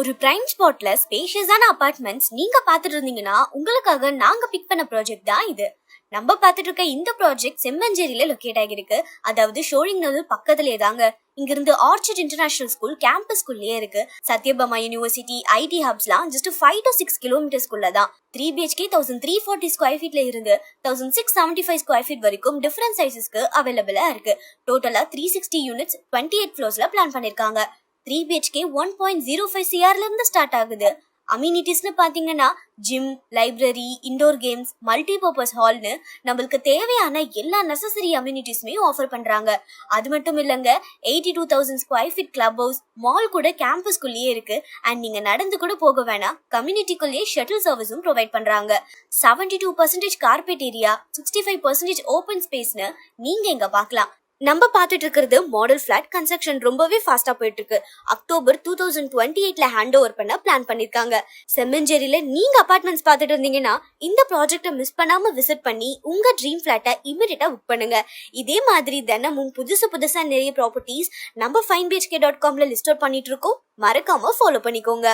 ஒரு பிரைம் ஸ்பாட்ல ஸ்பேஷியஸான அபார்ட்மெண்ட்ஸ் நீங்க பாத்துட்டு இருந்தீங்கன்னா உங்களுக்காக நாங்க பிக் பண்ண ப்ராஜெக்ட் தான் இது. நம்ம பாத்துட்டு இருக்க இந்த ப்ராஜெக்ட் செம்மஞ்சேரியில லொகேட் ஆகிருக்கு. அதாவது ஷோரிங் நகர் பக்கத்திலே தாங்க. இங்கிருந்து ஆர்ச்சிட் இன்டர்நேஷனல் ஸ்கூல் கேம்பஸ்குள்ளேயே இருக்கு. சத்யபாமா யூனிவர்சிட்டி, ஐடி ஹப்ஸ்லாம் ஜஸ்ட் 5 to 6 கிலோமீட்டர்ஸ்குள்ள தான். 3 BHK 1340 ஸ்கொயர் ஃபீட்ல இருந்து 1675 ஸ்கொயர் ஃபீட் வரைக்கும் டிஃபரெண்ட் சைசஸ்க்கு அவைலபிளா இருக்கு. டோட்டலா 360 யூனிட்ஸ் 28 ஃப்ளோர்ஸ்ல பிளான் பண்ணிருக்காங்க. 3 BHK 1.05 CRல இருந்து ஸ்டார்ட் ஆகுது. அம்யூனிட்டிஸ்னு பாத்தீங்கன்னா gym, library, indoor games, multipurpose ஹால்னு நம்மளுக்கு தேவையான எல்லா நெசசரி அம்யூனிட்டிஸுமே ஆஃபர் பண்றாங்க. அது மட்டும் இல்லைங்க, 82,000 square feet club house, mall கூட கேம்பஸ்குள்ளேயே இருக்கு. அண்ட் நீங்க நடந்து கூட போக வேணாம், கம்யூனிட்டிக்குள்ளேயே ஷட்டில் சர்வீஸும் ப்ரொவைட் பண்றாங்க. 72% கார்பெட் ஏரியா, 65% ஓப்பன் ஸ்பேஸ்னு நீங்க இங்க பார்க்கலாம். நம்ம பார்த்துட்டு இருக்கிறது மாடல் ஃபிளாட். கன்ஸ்ட்ரக்ஷன் ரொம்பவே ஃபாஸ்டா போயிட்டு இருக்கு. அக்டோபர் 2028ல ஹேண்ட் ஓவர் பண்ண பிளான் பண்ணிருக்காங்க. செம்மஞ்சேரியில நீங்க அபார்ட்மெண்ட்ஸ் பார்த்துட்டு இருந்தீங்கன்னா இந்த ப்ராஜெக்ட்டை மிஸ் பண்ணாம விசிட் பண்ணி உங்க ட்ரீம் ஃபிளாட்டை இமிடியேட்டா புக் பண்ணுங்க. இதே மாதிரி தினமும் புதுசா நிறைய ப்ராப்பர்ட்டிஸ் நம்ம finebhk.comல லிஸ்ட் அவுட் பண்ணிட்டு இருக்கோம். மறக்காம ஃபாலோ பண்ணிக்கோங்க.